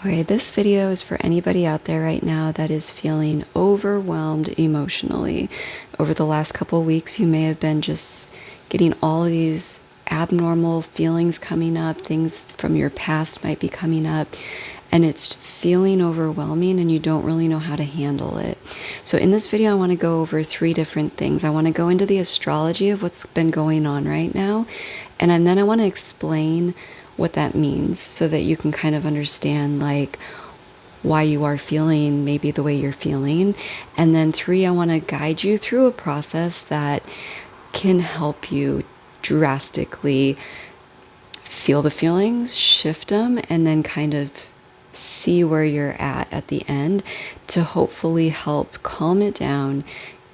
Okay, this video is for anybody out there right now that is feeling overwhelmed emotionally. Over the last couple of weeks, you may have been just getting all of these abnormal feelings coming up, things from your past might be coming up, and it's feeling overwhelming and you don't really know how to handle it. So in this video, I want to go over 3 different things. I want to go into the astrology of what's been going on right now, and then I want to explain what that means so that you can kind of understand like why you are feeling maybe the way you're feeling. And then 3, I want to guide you through a process that can help you drastically feel the feelings, shift them, and then kind of see where you're at the end to hopefully help calm it down,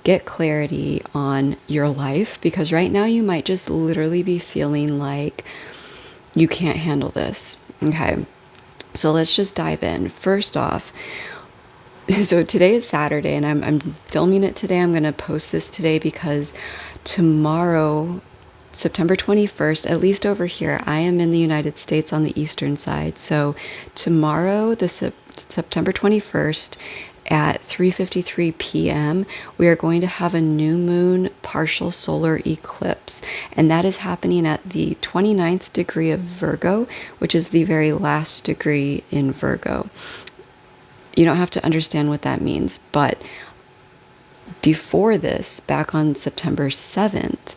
get clarity on your life, because right now you might just literally be feeling like you can't handle this. Okay, so let's just dive in. First off, so today is Saturday and I'm filming it today. I'm going to post this today because tomorrow, September 21st, at least over here, I am in the United States on the eastern side. So tomorrow, September 21st, at 3:53 p.m., we are going to have a new moon partial solar eclipse, and that is happening at the 29th degree of Virgo, which is the very last degree in Virgo. You don't have to understand what that means, but before this, back on September 7th,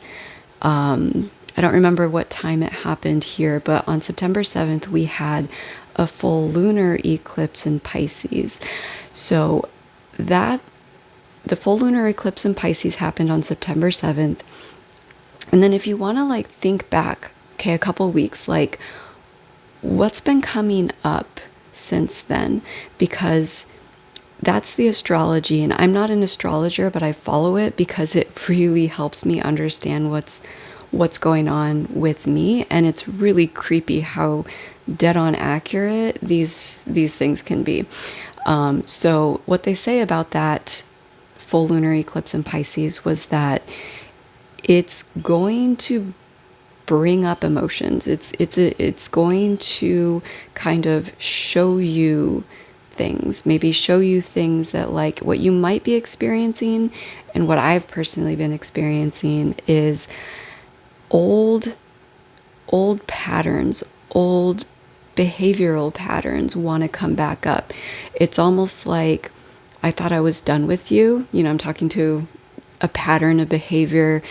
I don't remember what time it happened here, but on September 7th, we had a full lunar eclipse in Pisces. So the full lunar eclipse in Pisces happened on September 7th. And then if you want to like think back, okay, a couple weeks, like what's been coming up since then? Because that's the astrology, and I'm not an astrologer, but I follow it because it really helps me understand what's going on with me, and it's really creepy how dead on accurate these things can be. So what they say about that full lunar eclipse in Pisces was that it's going to bring up emotions. It's going to kind of show you things, maybe show you things that like what you might be experiencing, and what I've personally been experiencing is old patterns, old behavioral patterns want to come back up. It's almost like I thought I was done with you. I'm talking to a pattern of behavior.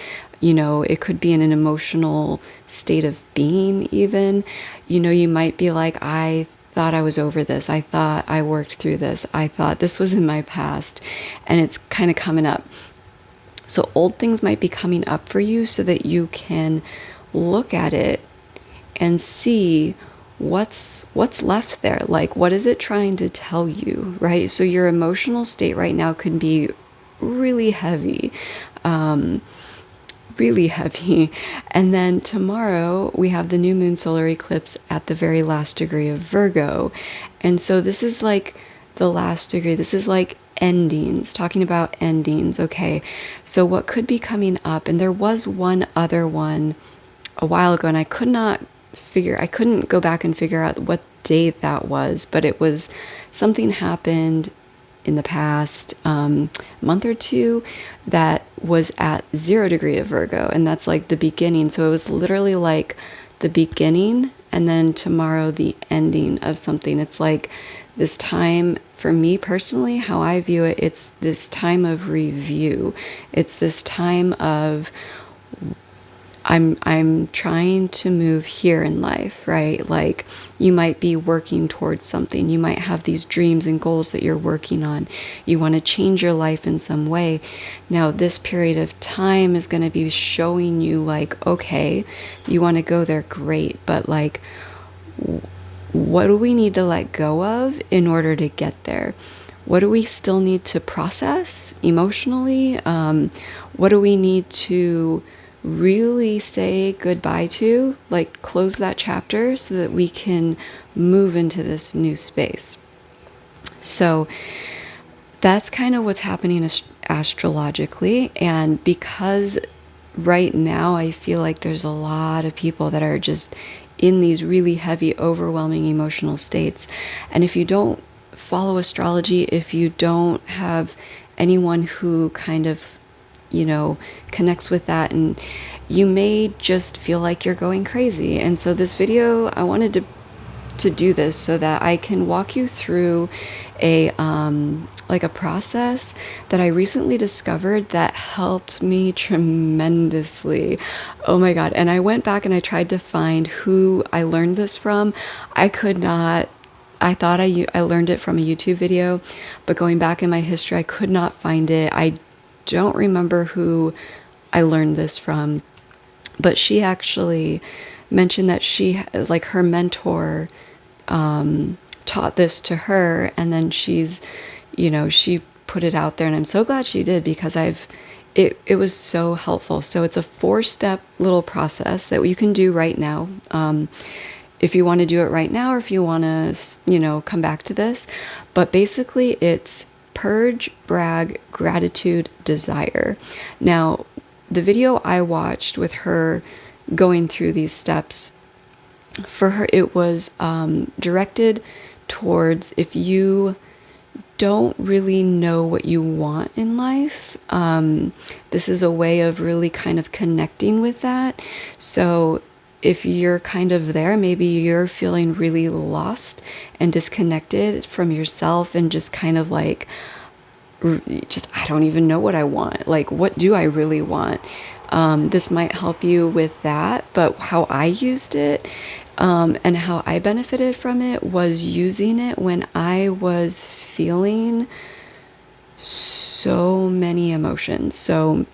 It could be in an emotional state of being even. You might be like, I thought I was over this. I thought I worked through this. I thought this was in my past, and it's kind of coming up. So old things might be coming up for you so that you can look at it and see what's left there. Like, what is it trying to tell you, right? So your emotional state right now could be really heavy, really heavy. And then tomorrow we have the new moon solar eclipse at the very last degree of Virgo. And so this is like the last degree. This is like endings, talking about endings. Okay, so what could be coming up, and there was one other one a while ago, and I couldn't go back and figure out what date that was, but it was something happened in the past month or two that was at 0 degree of Virgo, and that's like the beginning. So it was literally like the beginning, and then tomorrow the ending of something. It's like this time, for me personally, how I view it, it's this time of review. It's this time of I'm trying to move here in life, right? Like you might be working towards something. You might have these dreams and goals that you're working on. You want to change your life in some way. Now, this period of time is going to be showing you like, okay, you want to go there, great. But like, what do we need to let go of in order to get there? What do we still need to process emotionally? What do we need to really say goodbye to, like close that chapter so that we can move into this new space? So that's kind of what's happening astrologically. And because right now I feel like there's a lot of people that are just in these really heavy, overwhelming emotional states. And if you don't follow astrology, if you don't have anyone who kind of, connects with that, and you may just feel like you're going crazy. And so this video, I wanted to do this so that I can walk you through a like a process that I recently discovered that helped me tremendously. Oh my God. And I went back and I tried to find who I learned this from. I could not. I thought I learned it from a YouTube video, but going back in my history, I could not find it. I don't remember who I learned this from, but she actually mentioned that she, like, her mentor taught this to her, and then she put it out there, and I'm so glad she did, because it was so helpful. So it's a 4-step little process that you can do right now. If you want to do it right now, or if you want to, come back to this. But basically it's purge, brag, gratitude, desire. Now, the video I watched with her going through these steps, for her, it was directed towards if you don't really know what you want in life. This is a way of really kind of connecting with that. So if you're kind of there, maybe you're feeling really lost and disconnected from yourself, and just kind of like, I don't even know what I want. Like, what do I really want? This might help you with that. But how I used it, and how I benefited from it, was using it when I was feeling so many emotions. So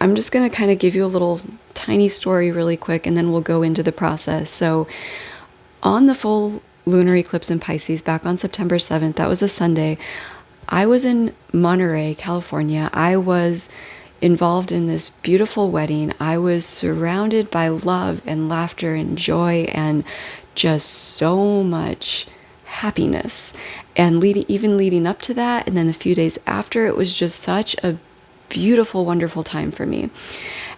I'm just going to kind of give you a little tiny story really quick, and then we'll go into the process. So on the full lunar eclipse in Pisces, back on September 7th, that was a Sunday, I was in Monterey, California. I was involved in this beautiful wedding. I was surrounded by love and laughter and joy and just so much happiness. And even leading up to that, and then a few days after, it was just such a beautiful, wonderful time for me.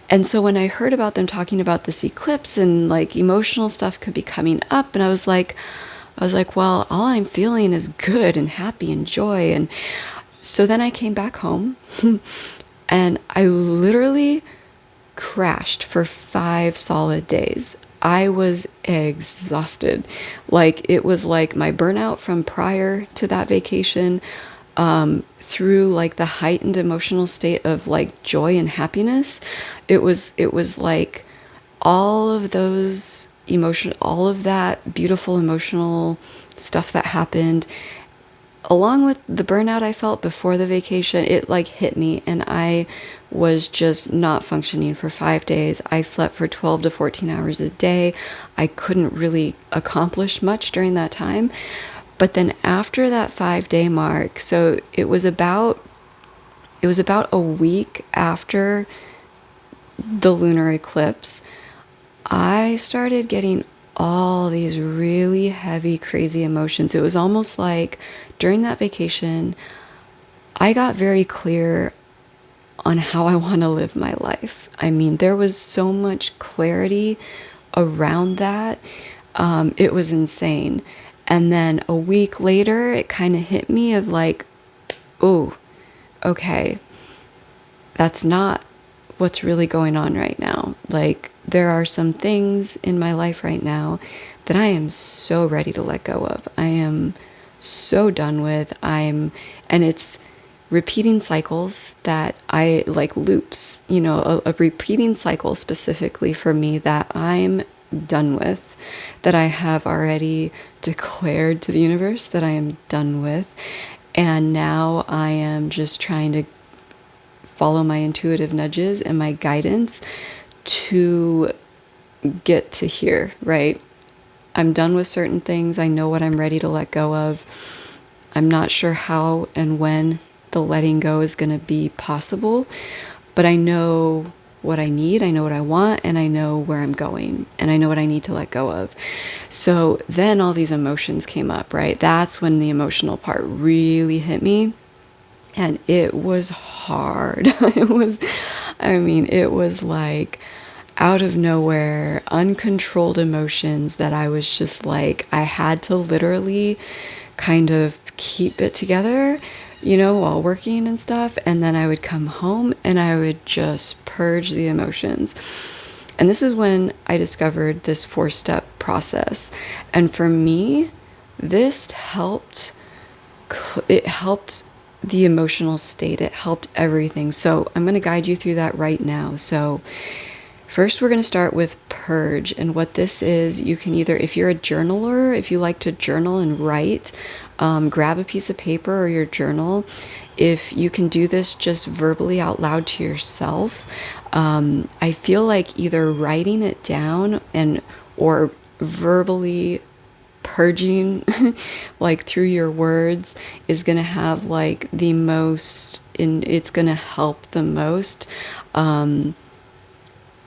And so when I heard about them talking about this eclipse, and like emotional stuff could be coming up, and I was like, well, all I'm feeling is good and happy and joy. And so then I came back home and I literally crashed for 5 solid days. I was exhausted. Like, it was like my burnout from prior to that vacation, through like the heightened emotional state of like joy and happiness. It was like all of those all of that beautiful emotional stuff that happened, along with the burnout I felt before the vacation, it like hit me, and I was just not functioning for 5 days. I slept for 12 to 14 hours a day. I couldn't really accomplish much during that time. But then after that 5-day mark, so it was about a week after the lunar eclipse, I started getting all these really heavy, crazy emotions. It was almost like during that vacation, I got very clear on how I want to live my life. I mean, there was so much clarity around that. It was insane. And then a week later, it kind of hit me of like, oh, okay, that's not what's really going on right now. Like, there are some things in my life right now that I am so ready to let go of. I am so done with. And it's repeating cycles that I like, loops, a repeating cycle specifically for me that I'm done with, that I have already declared to the universe that I am done with. And now I am just trying to follow my intuitive nudges and my guidance to get to here, right? I'm done with certain things. I know what I'm ready to let go of. I'm not sure how and when the letting go is going to be possible, but I know what I need, I know what I want, and I know where I'm going, and I know what I need to let go of. So then all these emotions came up, right? That's when the emotional part really hit me. And it was hard. It was like out of nowhere, uncontrolled emotions that I was just like, I had to literally kind of keep it together, while working and stuff. And then I would come home and I would just purge the emotions. And this is when I discovered this 4-step process. And for me, this helped, it helped the emotional state. It helped everything. So I'm going to guide you through that right now. So first, we're going to start with purge. And what this is, you can either, if you're a journaler, if you like to journal and write, grab a piece of paper or your journal. If you can do this just verbally out loud to yourself, I feel like either writing it down or verbally purging like through your words is going to have like the most, it's going to help the most.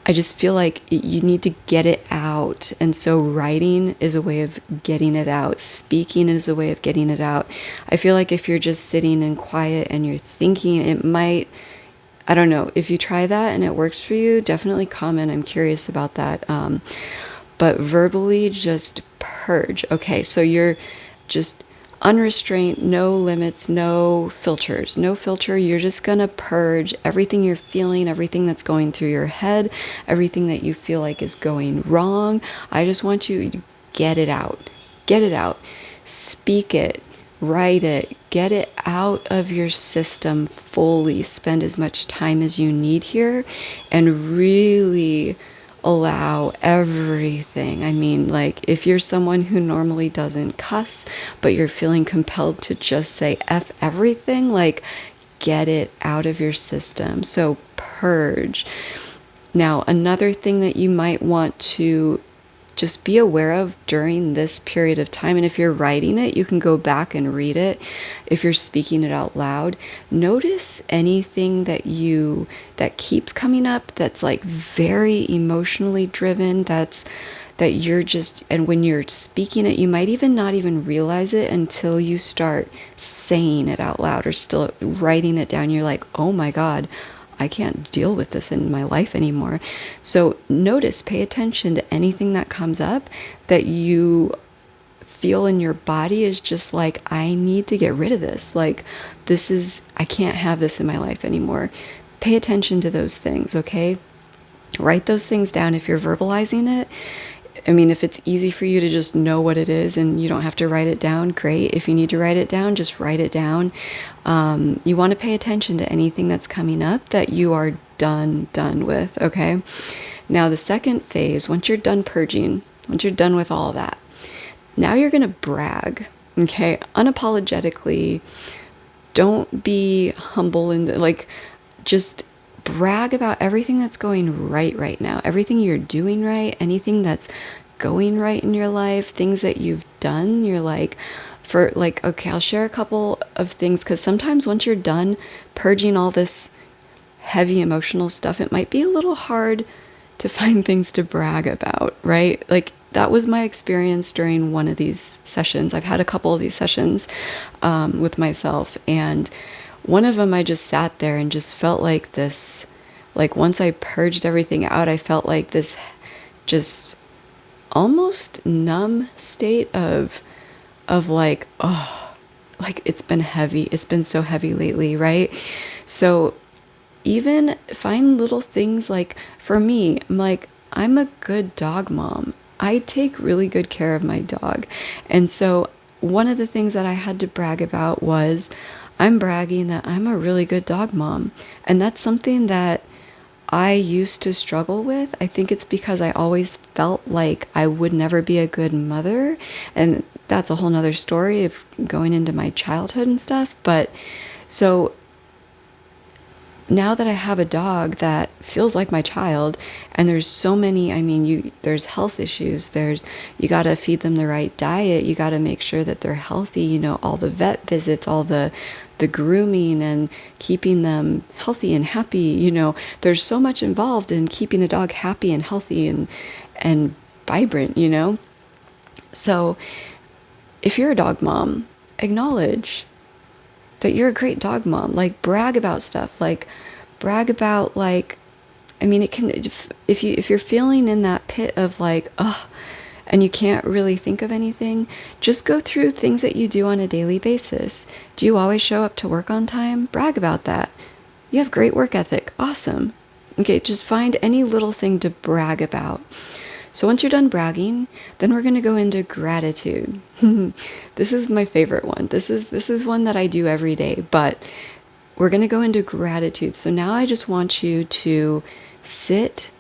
I just feel like you need to get it out. And so writing is a way of getting it out. Speaking is a way of getting it out. I feel like if you're just sitting and quiet and you're thinking, it might, I don't know, if you try that and it works for you, definitely comment. I'm curious about that. But verbally just purge. Okay, so you're just unrestrained, no limits, no filters, no filter. You're just going to purge everything you're feeling, everything that's going through your head, everything that you feel like is going wrong. I just want you to get it out. Get it out. Speak it. Write it. Get it out of your system fully. Spend as much time as you need here and really allow everything. I mean, like if you're someone who normally doesn't cuss, but you're feeling compelled to just say F everything, like get it out of your system. So purge. Now, another thing that you might want to just be aware of during this period of time, and if you're writing it, you can go back and read it. If you're speaking it out loud, notice anything that keeps coming up that's like very emotionally driven, that you're just, and when you're speaking it, you might even not even realize it until you start saying it out loud or still writing it down. You're like, oh my God, I can't deal with this in my life anymore. So notice, pay attention to anything that comes up that you feel in your body is just like, I need to get rid of this. Like, I can't have this in my life anymore. Pay attention to those things, okay? Write those things down if you're verbalizing it. I mean, if it's easy for you to just know what it is and you don't have to write it down, great. If you need to write it down, just write it down. You want to pay attention to anything that's coming up that you are done with, okay? Now, the second phase, once you're done purging, once you're done with all of that, now you're going to brag, okay? Unapologetically, don't be humble and like, just brag about everything that's going right now, everything you're doing right, anything that's going right in your life, things that you've done. You're like, okay, I'll share a couple of things, because sometimes once you're done purging all this heavy emotional stuff, it might be a little hard to find things to brag about, right? Like that was my experience during one of these sessions. I've had a couple of these sessions with myself, and one of them I just sat there and just felt like this, like once I purged everything out, I felt like this just almost numb state of like, oh, like it's been heavy. It's been so heavy lately, right? So even find little things, like for me, I'm a good dog mom. I take really good care of my dog. And so one of the things that I had to brag about was I'm bragging that I'm a really good dog mom. And that's something that I used to struggle with. I think it's because I always felt like I would never be a good mother. And that's a whole nother story of going into my childhood and stuff. But so now that I have a dog that feels like my child, and there's so many, I mean, there's health issues, you got to feed them the right diet, you got to make sure that they're healthy, all the vet visits, all the grooming and keeping them healthy and happy, there's so much involved in keeping a dog happy and healthy and vibrant, So if you're a dog mom, acknowledge that you're a great dog mom. Like brag about stuff, like brag about like I mean, it can, if you're feeling in that pit of like, oh, and you can't really think of anything, just go through things that you do on a daily basis. Do you always show up to work on time? Brag about that. You have great work ethic. Awesome. Okay, just find any little thing to brag about. So once you're done bragging, then we're going to go into gratitude. This is my favorite one. This is one that I do every day, but we're going to go into gratitude. So now I just want you to sit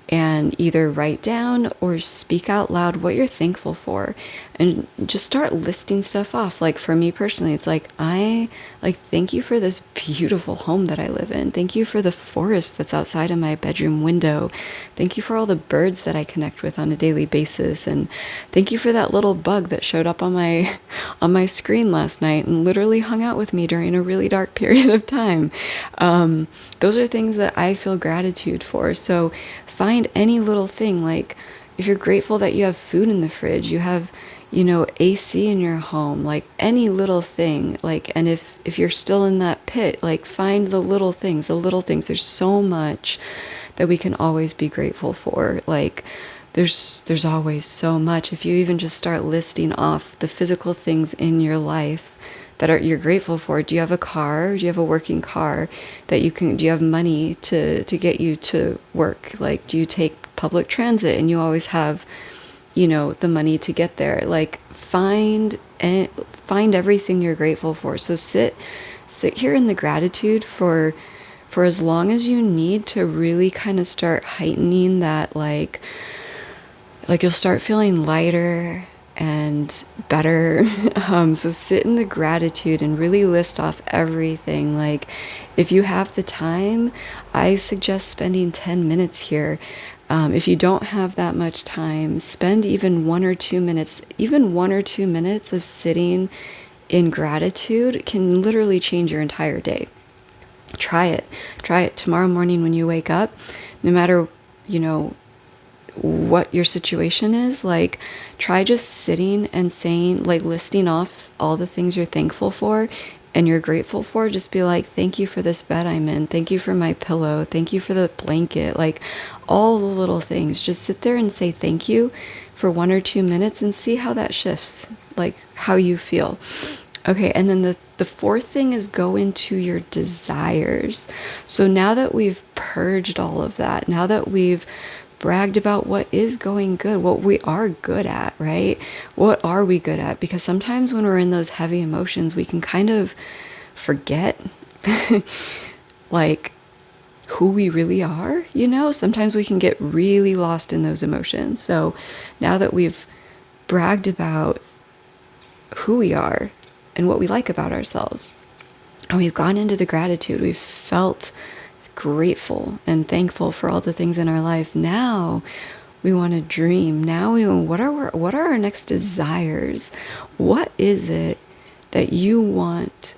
and either write down or speak out loud what you're thankful for, and just start listing stuff off. Like for me personally, it's like, thank you for this beautiful home that I live in. Thank you for the forest that's outside of my bedroom window. Thank you for all the birds that I connect with on a daily basis. And thank you for that little bug that showed up on my screen last night and literally hung out with me during a really dark period of time. Those are things that I feel gratitude for. So find any little thing. Like if you're grateful that you have food in the fridge, you have, AC in your home, like any little thing. Like, and if you're still in that pit, like find the little things. There's so much that we can always be grateful for. Like there's always so much. If you even just start listing off the physical things in your life that you're grateful for. Do you have a car? Do you have a working car that do you have money to get you to work? Like, do you take public transit and you always have, the money to get there? Like find everything you're grateful for. So sit here in the gratitude for as long as you need to really kind of start heightening that, like you'll start feeling lighter and better. So sit in the gratitude and really list off everything. Like if you have the time, I suggest spending 10 minutes here. If you don't have that much time, spend even 1 or 2 minutes. Even 1 or 2 minutes of sitting in gratitude can literally change your entire day. Try it tomorrow morning when you wake up. No matter what your situation is, like try just sitting and saying, like listing off all the things you're thankful for and you're grateful for. Just be like, thank you for this bed I'm in, thank you for my pillow, thank you for the blanket, like all the little things. Just sit there and say thank you for 1 or 2 minutes and see how that shifts, like how you feel. Okay, and then the fourth thing is go into your desires. So now that we've purged all of that, now that we've bragged about what is going good, what we are good at, right? What are we good at? Because sometimes when we're in those heavy emotions, we can kind of forget like who we really are, Sometimes we can get really lost in those emotions. So now that we've bragged about who we are and what we like about ourselves, and we've gone into the gratitude, we've felt grateful and thankful for all the things in our life. Now we want to dream. Now what are our next desires? What is it that you want?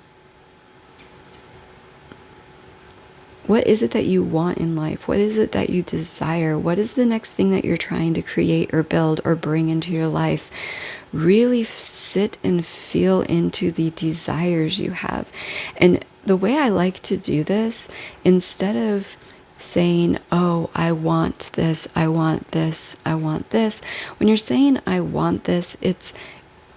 What is it that you want in life? What is it that you desire? What is the next thing that you're trying to create or build or bring into your life? Really sit and feel into the desires you have. And the way I like to do this, instead of saying, oh, I want this, I want this, I want this, when you're saying I want this,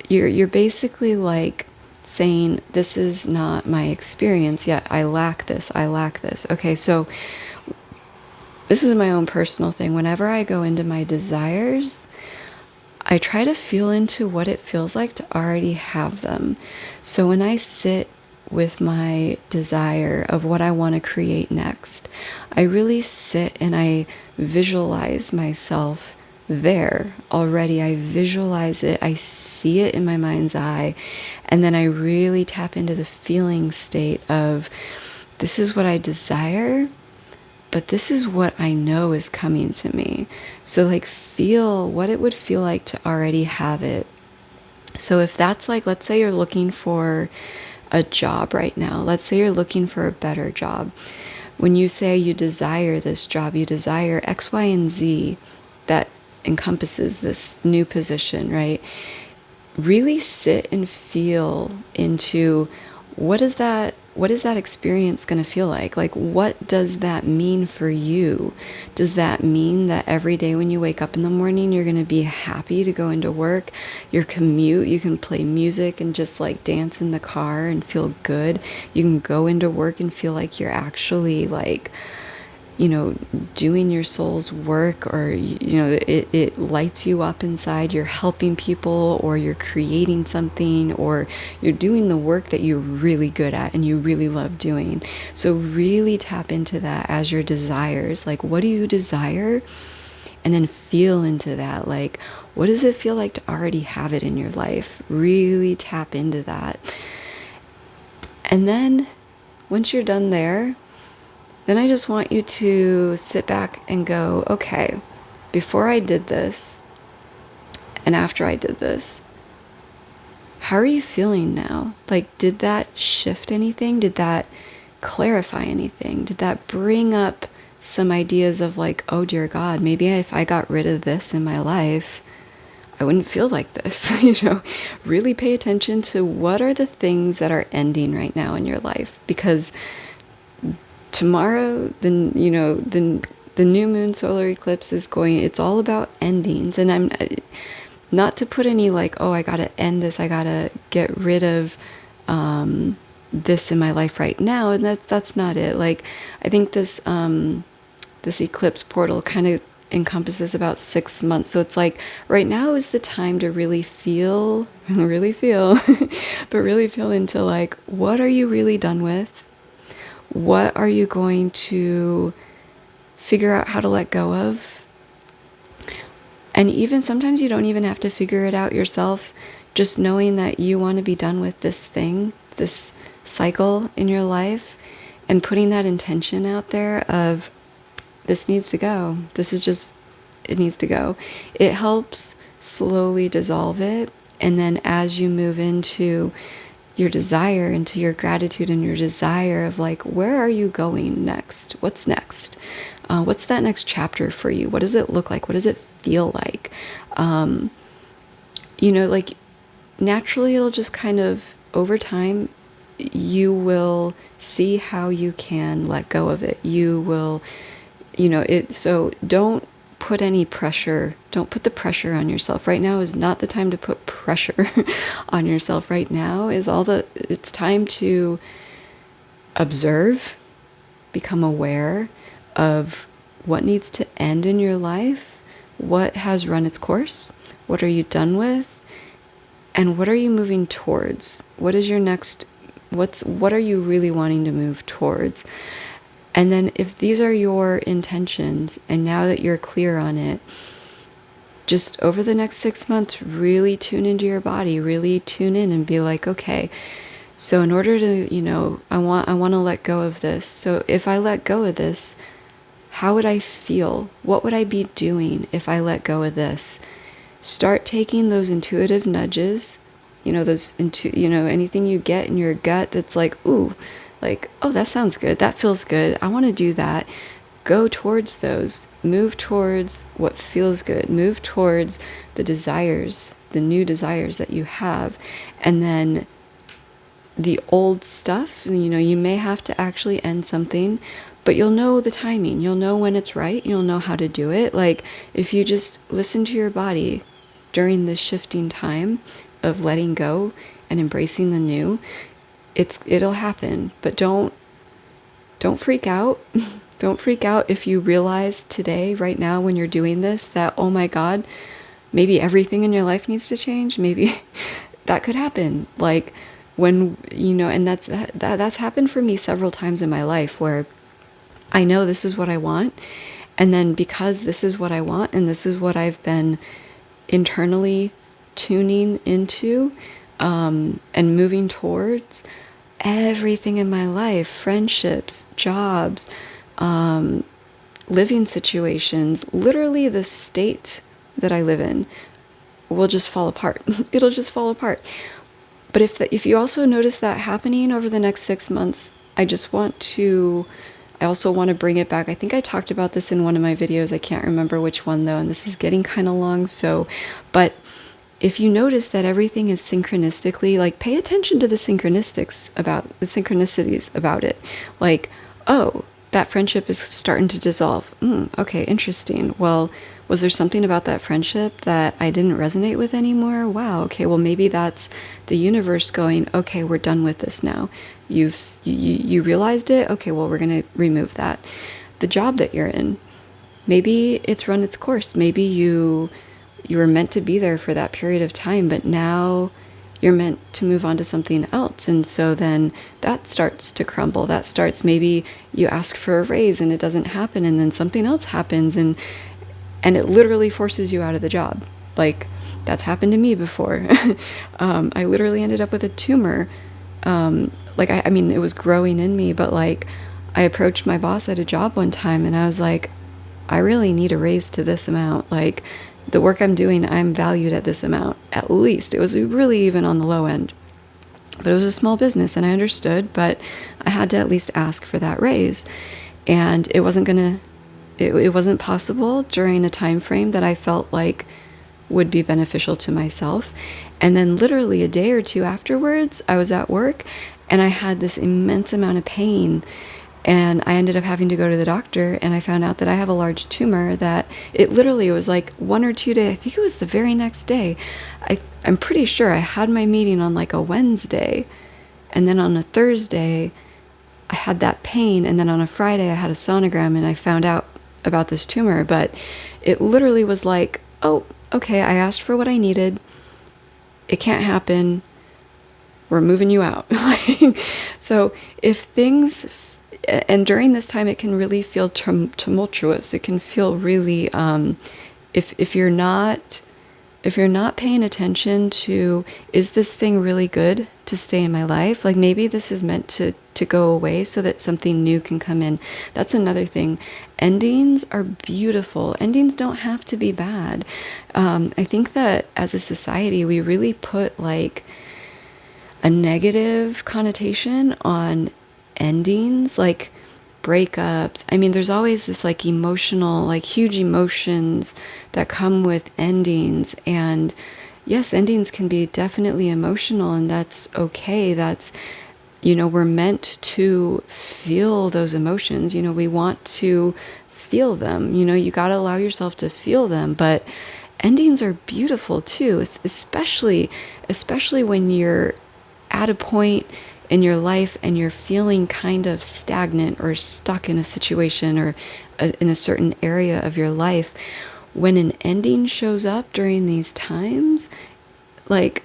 you're basically like saying, this is not my experience yet, I lack this, I lack this. Okay, so this is my own personal thing. Whenever I go into my desires, I try to feel into what it feels like to already have them. So when I sit with my desire of what I want to create next, I really sit and I visualize myself there already. I visualize it, I see it in my mind's eye, and then I really tap into the feeling state of, this is what I desire, but this is what I know is coming to me. So like feel what it would feel like to already have it. So if that's like, let's say you're looking for a job right now. Let's say you're looking for a better job. When you say you desire this job, you desire X, Y, and Z that encompasses this new position, right? Really sit and feel into what what is that experience going to feel like? Like, what does that mean for you? Does that mean that every day when you wake up in the morning, you're going to be happy to go into work? Your commute, you can play music and just like dance in the car and feel good. You can go into work and feel like you're actually like, doing your soul's work, or, it lights you up inside. You're helping people, or you're creating something, or you're doing the work that you're really good at and you really love doing. So really tap into that as your desires. Like, what do you desire? And then feel into that. Like, what does it feel like to already have it in your life? Really tap into that. And then once you're done there, then I just want you to sit back and go, okay, before I did this and after I did this, how are you feeling now? Like, did that shift anything? Did that clarify anything? Did that bring up some ideas of like, oh dear God, maybe if I got rid of this in my life, I wouldn't feel like this. Really pay attention to what are the things that are ending right now in your life, because tomorrow, the new moon solar eclipse is it's all about endings. And I'm not to put any like, oh, I gotta end this, I gotta get rid of this in my life right now. And that's not it. Like, I think this eclipse portal kind of encompasses about 6 months. So it's like right now is the time to really feel, but really feel into like, what are you really done with? What are you going to figure out how to let go of? And even sometimes you don't even have to figure it out yourself. Just knowing that you want to be done with this thing, this cycle in your life, and putting that intention out there of, this needs to go. It needs to go. It helps slowly dissolve it. And then as you move into your desire, into your gratitude and your desire of like, where are you going next? What's next? What's that next chapter for you? What does it look like? What does it feel like? Like naturally it'll just kind of, over time, you will see how you can let go of it. You will, so don't put any pressure. Don't put the pressure on yourself. Right now is not the time to put pressure on yourself. Right now is it's time to observe, become aware of what needs to end in your life, what has run its course, what are you done with, and what are you moving towards? What is your next, what are you really wanting to move towards? And then if these are your intentions, and now that you're clear on it, just over the next 6 months, really tune into your body, really tune in and be like, okay, so in order to, I want to let go of this. So if I let go of this, how would I feel? What would I be doing if I let go of this? Start taking those intuitive nudges, anything you get in your gut that's like, ooh, like, oh, that sounds good. That feels good. I want to do that. Go towards those. Move towards what feels good. Move towards the desires, the new desires that you have. And then the old stuff, you may have to actually end something, but you'll know the timing. You'll know when it's right. You'll know how to do it. Like, if you just listen to your body during this shifting time of letting go and embracing the new, it'll happen. But don't freak out. Don't freak out if you realize today, right now, when you're doing this, that, oh my God, maybe everything in your life needs to change. Maybe that could happen. Like, when, and that's happened for me several times in my life, where I know this is what I want. And then because this is what I want, and this is what I've been internally tuning into, and moving towards, everything in my life, friendships, jobs, living situations, literally the state that I live in will just fall apart. It'll just fall apart. But if you also notice that happening over the next 6 months, I also want to bring it back. I think I talked about this in one of my videos. I can't remember which one though, and this is getting kind of long. But if you notice that everything is synchronistically, like pay attention to the synchronicities about it. Like, oh, that friendship is starting to dissolve. Okay, interesting. Well, was there something about that friendship that I didn't resonate with anymore? Wow, okay, well maybe that's the universe going, okay, we're done with this now. You realized it? Okay, well we're going to remove that. The job that you're in, maybe it's run its course. Maybe you were meant to be there for that period of time, but now you're meant to move on to something else. And so then that starts to crumble. That starts, maybe you ask for a raise and it doesn't happen, and then something else happens, and it literally forces you out of the job. Like, that's happened to me before. I literally ended up with a tumor. I mean, it was growing in me, but like, I approached my boss at a job one time and I was like, I really need a raise to this amount. Like, the work I'm doing, I'm valued at this amount, at least. It was really even on the low end. But it was a small business and I understood, but I had to at least ask for that raise. And it wasn't possible during a time frame that I felt like would be beneficial to myself. And then literally a day or two afterwards, I was at work and I had this immense amount of pain. And I ended up having to go to the doctor, and I found out that I have a large tumor that it was like 1 or 2 days. I think it was the very next day. I'm pretty sure I had my meeting on like a Wednesday, and then on a Thursday, I had that pain, and then on a Friday, I had a sonogram, and I found out about this tumor. But it literally was like, oh, okay, I asked for what I needed. It can't happen. We're moving you out. So if things... And during this time, it can really feel tumultuous. It can feel really, if you're not paying attention to, is this thing really good to stay in my life? Like, maybe this is meant to go away so that something new can come in. That's another thing. Endings are beautiful. Endings don't have to be bad. I think that as a society, we really put like a negative connotation on endings, like breakups. I mean, there's always this like emotional, like huge emotions that come with endings. And yes, endings can be definitely emotional, and that's okay. That's, we're meant to feel those emotions. We want to feel them. You got to allow yourself to feel them. But endings are beautiful too, especially when you're at a point in your life and you're feeling kind of stagnant or stuck in a situation or in a certain area of your life. When an ending shows up during these times, like,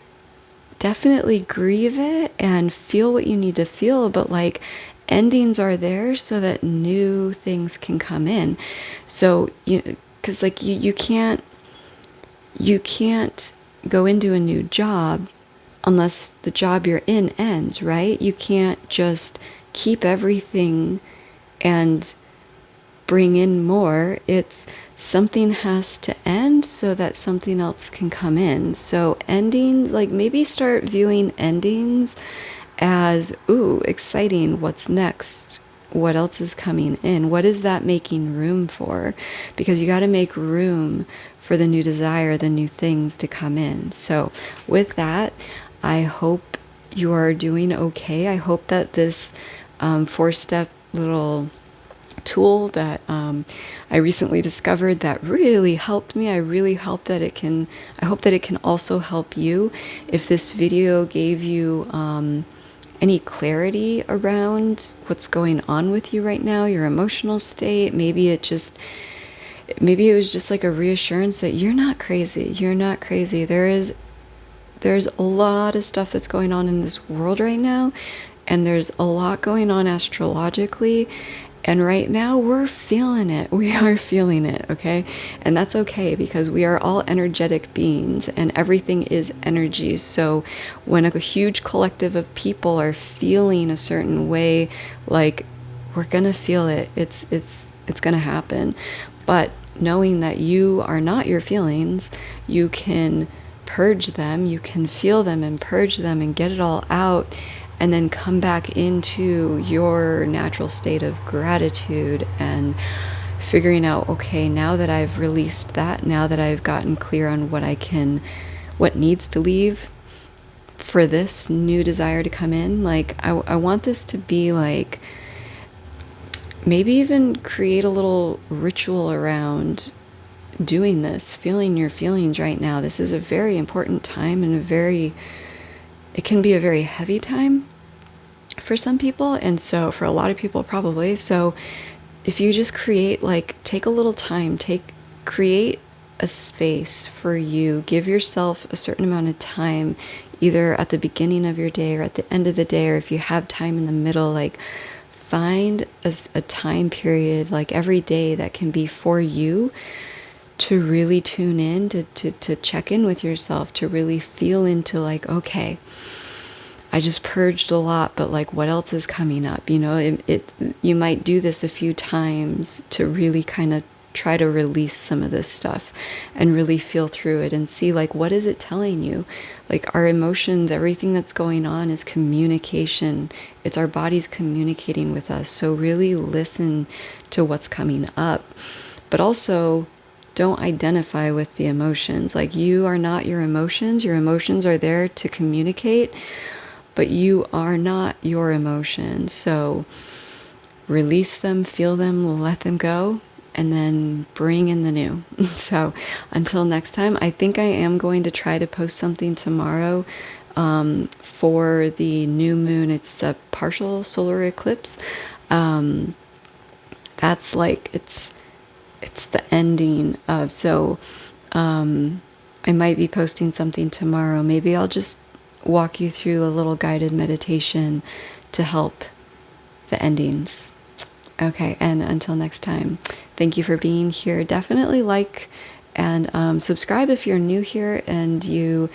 definitely grieve it and feel what you need to feel, but like, endings are there so that new things can come in. So, because like you can't go into a new job unless the job you're in ends, right? You can't just keep everything and bring in more. It's something has to end so that something else can come in. So ending, like, maybe start viewing endings as, ooh, exciting. What's next? What else is coming in? What is that making room for? Because you got to make room for the new desire, the new things to come in. So with that, I hope you are doing okay. I hope that this 4-step little tool that I recently discovered that really helped me. I hope that it can also help you. If this video gave you any clarity around what's going on with you right now, your emotional state, maybe it was just like a reassurance that you're not crazy. You're not crazy. There's a lot of stuff that's going on in this world right now, and there's a lot going on astrologically, and right now we're feeling it. We are feeling it, okay? And that's okay, because we are all energetic beings and everything is energy. So when a huge collective of people are feeling a certain way, like, we're gonna feel it. It's gonna happen. But knowing that you are not your feelings, you can purge them, you can feel them and purge them and get it all out, and then come back into your natural state of gratitude and figuring out, okay, now that I've released that, now that I've gotten clear on what I can what needs to leave for this new desire to come in. Like, I want this to be like, maybe even create a little ritual around doing this, feeling your feelings right now. This is a very important time, and it can be a very heavy time for some people, and so for a lot of people probably. So if you just create, like, take a little time, create a space for you, give yourself a certain amount of time, either at the beginning of your day or at the end of the day, or if you have time in the middle, like, find a time period, like every day, that can be for you to really tune in, to check in with yourself, to really feel into, like, okay, I just purged a lot, but like, what else is coming up? You know, you might do this a few times to really kind of try to release some of this stuff and really feel through it and see, like, what is it telling you? Like, our emotions, everything that's going on is communication. It's our bodies communicating with us. So really listen to what's coming up, but also don't identify with the emotions. Like, you are not your emotions. Your emotions are there to communicate, but you are not your emotions. So release them, feel them, let them go, and then bring in the new. So until next time, I think I am going to try to post something tomorrow for the new moon. It's a partial solar eclipse. That's like, it's the ending of, so I might be posting something tomorrow. Maybe I'll just walk you through a little guided meditation to help the endings. Okay, and until next time, thank you for being here. Definitely like and subscribe if you're new here and you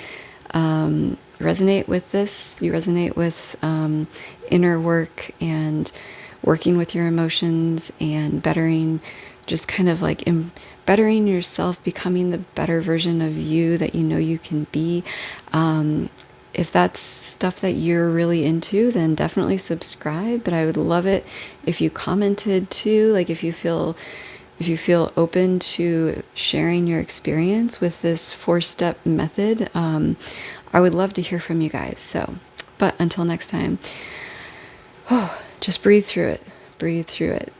resonate with this, you resonate with inner work and working with your emotions and bettering, just kind of like bettering yourself, becoming the better version of you that you know you can be. If that's stuff that you're really into, then definitely subscribe. But I would love it if you commented too, like if you feel open to sharing your experience with this 4-step method. I would love to hear from you guys. So, but until next time, just breathe through it. Breathe through it.